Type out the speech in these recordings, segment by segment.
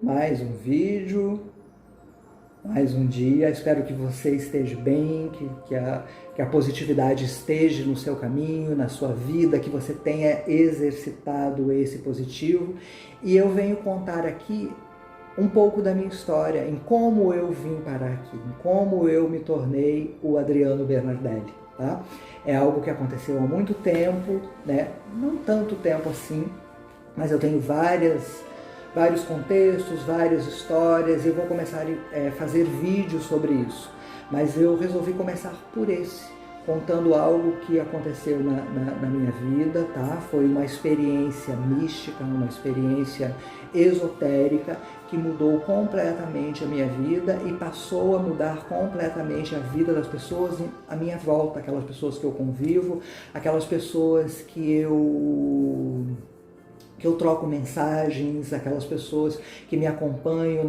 mais um vídeo, mais um dia. Espero que você esteja bem, que a positividade esteja no seu caminho, na sua vida, que você tenha exercitado esse positivo. E eu venho contar aqui um pouco da minha história, em como eu vim parar aqui, em como eu me tornei o Adriano Bernardelli, tá? É algo que aconteceu há muito tempo, né? Não tanto tempo assim, mas eu tenho vários contextos, várias histórias, e eu vou começar a fazer vídeos sobre isso. Mas eu resolvi começar por esse, contando algo que aconteceu na minha vida, tá? Foi uma experiência mística, uma experiência esotérica que mudou completamente a minha vida e passou a mudar completamente a vida das pessoas à minha volta, aquelas pessoas que eu convivo, aquelas pessoas que eu troco mensagens, aquelas pessoas que me acompanham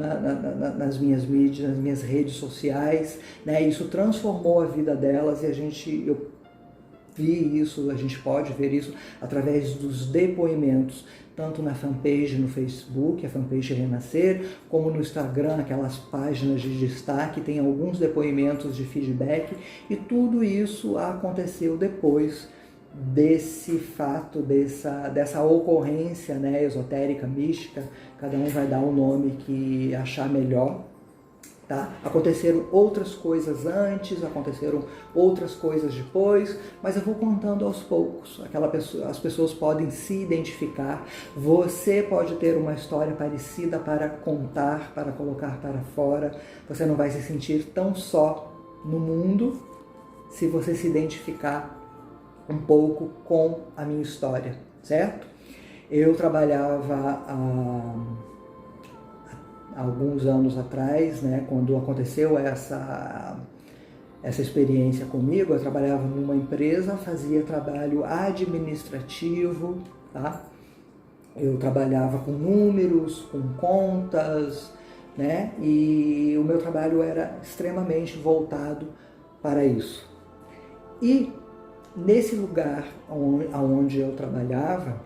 nas minhas mídias, nas minhas redes sociais, né? Isso transformou a vida delas e eu vi isso, a gente pode ver isso através dos depoimentos, tanto na fanpage no Facebook, a fanpage Renascer, como no Instagram, aquelas páginas de destaque, tem alguns depoimentos de feedback, e tudo isso aconteceu depois desse fato, dessa ocorrência, né, esotérica, mística. Cada um vai dar o nome que achar melhor, tá? Aconteceram outras coisas antes, aconteceram outras coisas depois, mas eu vou contando aos poucos. As pessoas podem se identificar, você pode ter uma história parecida para contar, para colocar para fora. Você não vai se sentir tão só no mundo se você se identificar um pouco com a minha história, certo? Eu trabalhava há alguns anos atrás, né, quando aconteceu essa experiência comigo, eu trabalhava numa empresa, fazia trabalho administrativo, tá? Eu trabalhava com números, com contas, né? E o meu trabalho era extremamente voltado para isso. E nesse lugar onde eu trabalhava,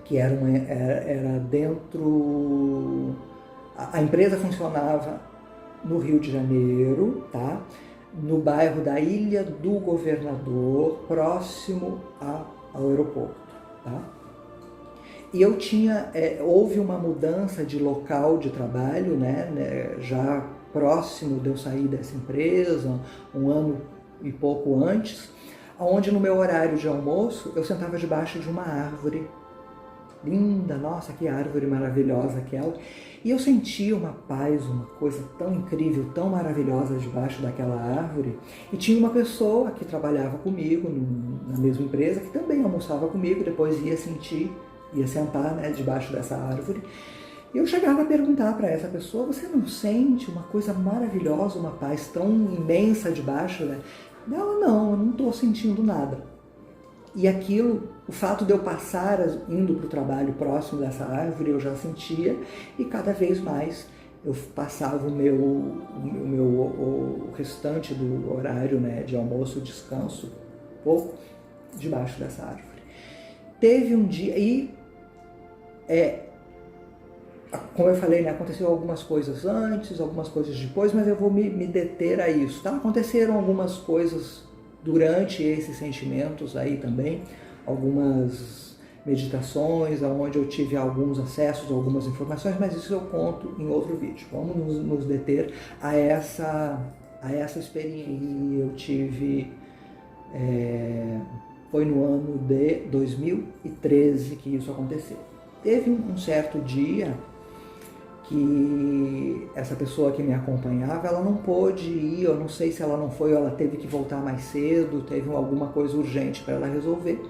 que era dentro... A empresa funcionava no Rio de Janeiro, tá? No bairro da Ilha do Governador, próximo ao aeroporto, tá? E eu houve uma mudança de local de trabalho, né? Já próximo de eu sair dessa empresa, um ano e pouco antes, onde no meu horário de almoço eu sentava debaixo de uma árvore linda, nossa, que árvore maravilhosa aquela, e eu sentia uma paz, uma coisa tão incrível, tão maravilhosa debaixo daquela árvore. E tinha uma pessoa que trabalhava comigo na mesma empresa, que também almoçava comigo, depois ia sentar, né, debaixo dessa árvore. E eu chegava a perguntar para essa pessoa: você não sente uma coisa maravilhosa, uma paz tão imensa debaixo, né? Ela: não, eu não estou sentindo nada. E aquilo, o fato de eu passar indo para o trabalho próximo dessa árvore, eu já sentia, e cada vez mais eu passava o restante do horário, né, de almoço, descanso, pouco, debaixo dessa árvore. Teve um dia, como eu falei, né, aconteceu algumas coisas antes, algumas coisas depois, mas eu vou me deter a isso, tá? Aconteceram algumas coisas durante esses sentimentos aí também, algumas meditações, onde eu tive alguns acessos, algumas informações, mas isso eu conto em outro vídeo. Vamos nos deter a essa experiência. Eu tive, foi no ano de 2013 que isso aconteceu. Teve um certo dia que essa pessoa que me acompanhava, ela não pôde ir, eu não sei se ela não foi ou ela teve que voltar mais cedo, teve alguma coisa urgente para ela resolver.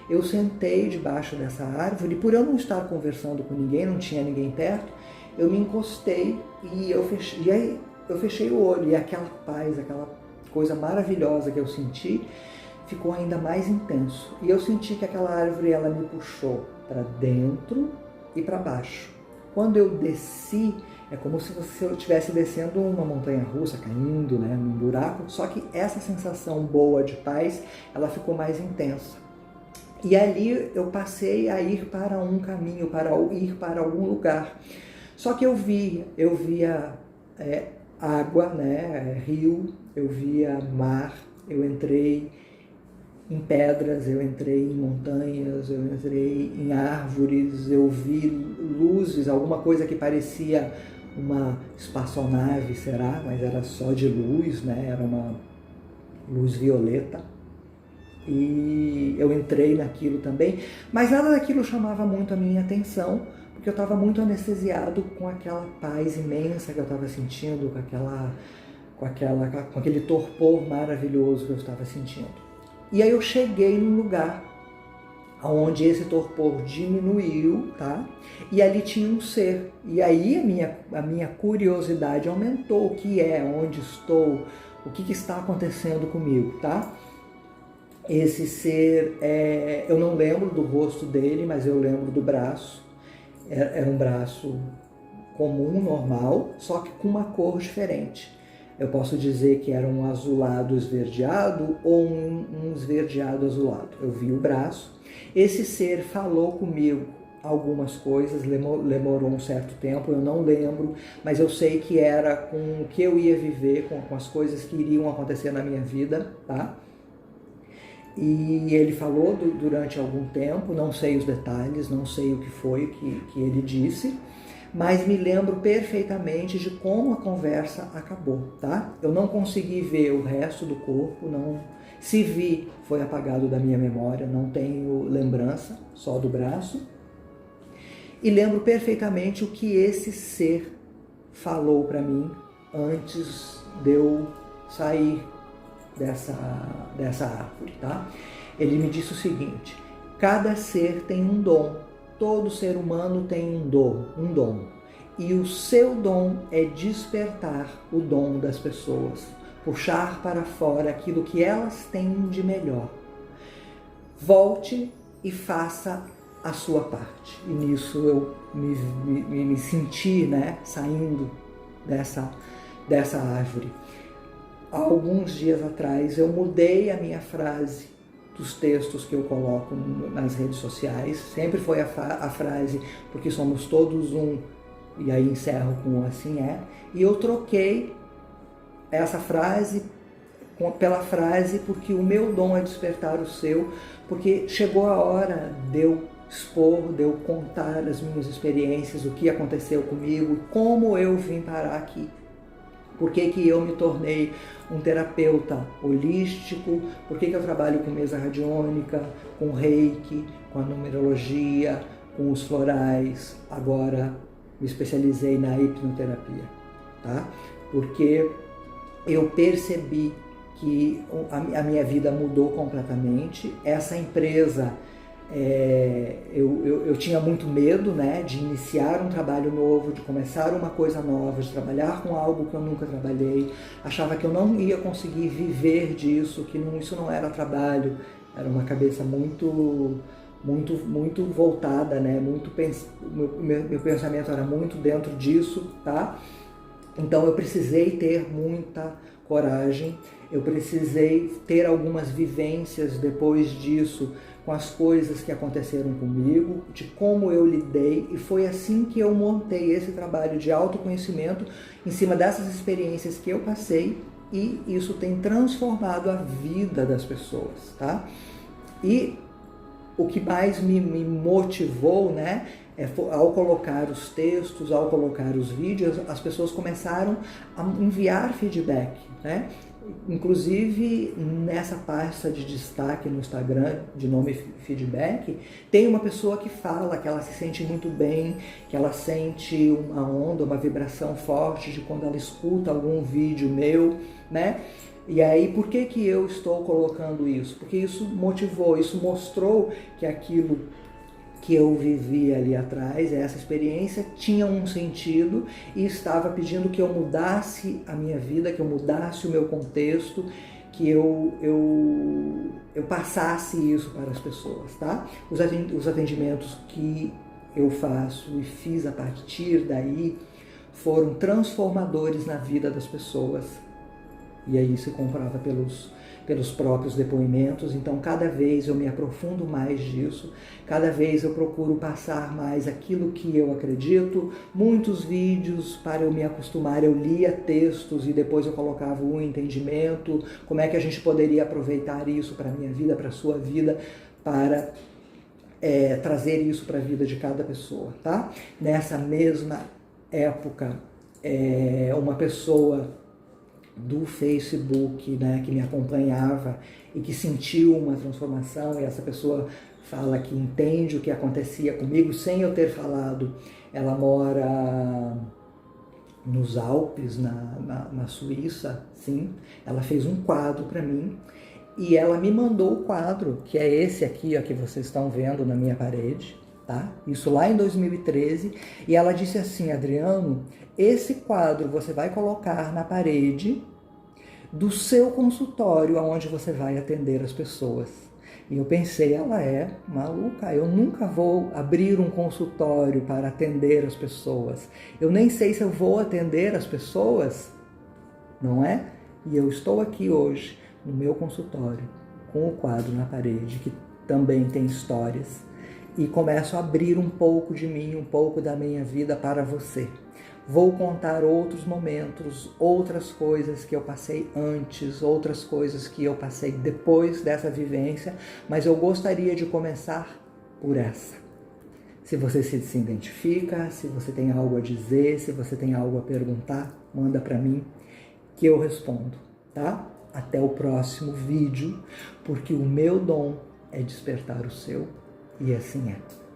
Eu sentei debaixo dessa árvore, e por eu não estar conversando com ninguém, não tinha ninguém perto, eu me encostei e aí eu fechei o olho, e aquela paz, aquela coisa maravilhosa que eu senti, ficou ainda mais intenso. E eu senti que aquela árvore, ela me puxou para dentro e para baixo. Quando eu desci, é como se eu estivesse descendo uma montanha-russa, caindo, né, num buraco, só que essa sensação boa de paz, ela ficou mais intensa. E ali eu passei a ir para um caminho, para ir para algum lugar. Só que eu via água, né, rio, eu via mar, eu entrei em pedras, eu entrei em montanhas, eu entrei em árvores, eu vi luzes, alguma coisa que parecia uma espaçonave, será? Mas era só de luz, né? Era uma luz violeta. E eu entrei naquilo também, mas nada daquilo chamava muito a minha atenção, porque eu estava muito anestesiado com aquela paz imensa que eu estava sentindo, com aquele torpor maravilhoso que eu estava sentindo. E aí eu cheguei num lugar onde esse torpor diminuiu, tá? E ali tinha um ser. E aí a minha curiosidade aumentou. O que é? Onde estou? O que está acontecendo comigo, tá? Esse ser, eu não lembro do rosto dele, mas eu lembro do braço. Era um braço comum, normal, só que com uma cor diferente. Eu posso dizer que era um azulado esverdeado ou um esverdeado azulado. Eu vi o braço. Esse ser falou comigo algumas coisas, demorou um certo tempo, eu não lembro, mas eu sei que era com o que eu ia viver, com as coisas que iriam acontecer na minha vida, tá? E ele falou durante algum tempo, não sei os detalhes, não sei o que foi que ele disse, mas me lembro perfeitamente de como a conversa acabou, tá? Eu não consegui ver o resto do corpo, não. Se vi, foi apagado da minha memória, não tenho lembrança, só do braço. E lembro perfeitamente o que esse ser falou para mim antes de eu sair dessa árvore, tá? Ele me disse o seguinte: cada ser tem um dom. Todo ser humano tem um dom. E o seu dom é despertar o dom das pessoas, puxar para fora aquilo que elas têm de melhor. Volte e faça a sua parte. E nisso eu me senti, né, saindo dessa árvore. Há alguns dias atrás eu mudei a minha frase dos textos que eu coloco nas redes sociais. Sempre foi a frase porque somos todos um, e aí encerro com assim é. E eu troquei essa frase pela frase porque o meu dom é despertar o seu, porque chegou a hora de eu expor, de eu contar as minhas experiências, o que aconteceu comigo, como eu vim parar aqui. Por que eu me tornei um terapeuta holístico? Por que eu trabalho com mesa radiônica, com reiki, com a numerologia, com os florais? Agora me especializei na hipnoterapia, tá? Porque eu percebi que a minha vida mudou completamente. Essa empresa, eu tinha muito medo, né, de iniciar um trabalho novo, de começar uma coisa nova, de trabalhar com algo que eu nunca trabalhei. Achava que eu não ia conseguir viver disso, que isso não era trabalho. Era uma cabeça muito voltada, né? Meu pensamento era muito dentro disso, tá? Então eu precisei ter muita coragem, eu precisei ter algumas vivências depois disso com as coisas que aconteceram comigo, de como eu lidei, e foi assim que eu montei esse trabalho de autoconhecimento em cima dessas experiências que eu passei, e isso tem transformado a vida das pessoas, tá? E o que mais me motivou, né, ao colocar os textos, ao colocar os vídeos, as pessoas começaram a enviar feedback, né? Inclusive, nessa pasta de destaque no Instagram, de nome Feedback, tem uma pessoa que fala que ela se sente muito bem, que ela sente uma onda, uma vibração forte de quando ela escuta algum vídeo meu, né? E aí, por que eu estou colocando isso? Porque isso motivou, isso mostrou que aquilo que eu vivi ali atrás, essa experiência, tinha um sentido e estava pedindo que eu mudasse a minha vida, que eu mudasse o meu contexto, que eu passasse isso para as pessoas, tá? Os atendimentos que eu faço e fiz a partir daí foram transformadores na vida das pessoas. E aí se comprova pelos próprios depoimentos. Então, cada vez eu me aprofundo mais disso, cada vez eu procuro passar mais aquilo que eu acredito. Muitos vídeos, para eu me acostumar, eu lia textos e depois eu colocava o entendimento, como é que a gente poderia aproveitar isso para a minha vida, para a sua vida, para trazer isso para a vida de cada pessoa, tá? Nessa mesma época, uma pessoa do Facebook, né, que me acompanhava e que sentiu uma transformação, e essa pessoa fala que entende o que acontecia comigo sem eu ter falado. Ela mora nos Alpes, na Suíça, sim. Ela fez um quadro para mim e ela me mandou o quadro, que é esse aqui, ó, que vocês estão vendo na minha parede, tá? Isso lá em 2013. E ela disse assim: Adriano, esse quadro você vai colocar na parede do seu consultório, onde você vai atender as pessoas. E eu pensei, ela é maluca, eu nunca vou abrir um consultório para atender as pessoas. Eu nem sei se eu vou atender as pessoas, não é? E eu estou aqui hoje, no meu consultório, com o quadro na parede, que também tem histórias, e começo a abrir um pouco de mim, um pouco da minha vida para você. Vou contar outros momentos, outras coisas que eu passei antes, outras coisas que eu passei depois dessa vivência, mas eu gostaria de começar por essa. Se você se identifica, se você tem algo a dizer, se você tem algo a perguntar, manda para mim que eu respondo, tá? Até o próximo vídeo, porque o meu dom é despertar o seu, e assim é.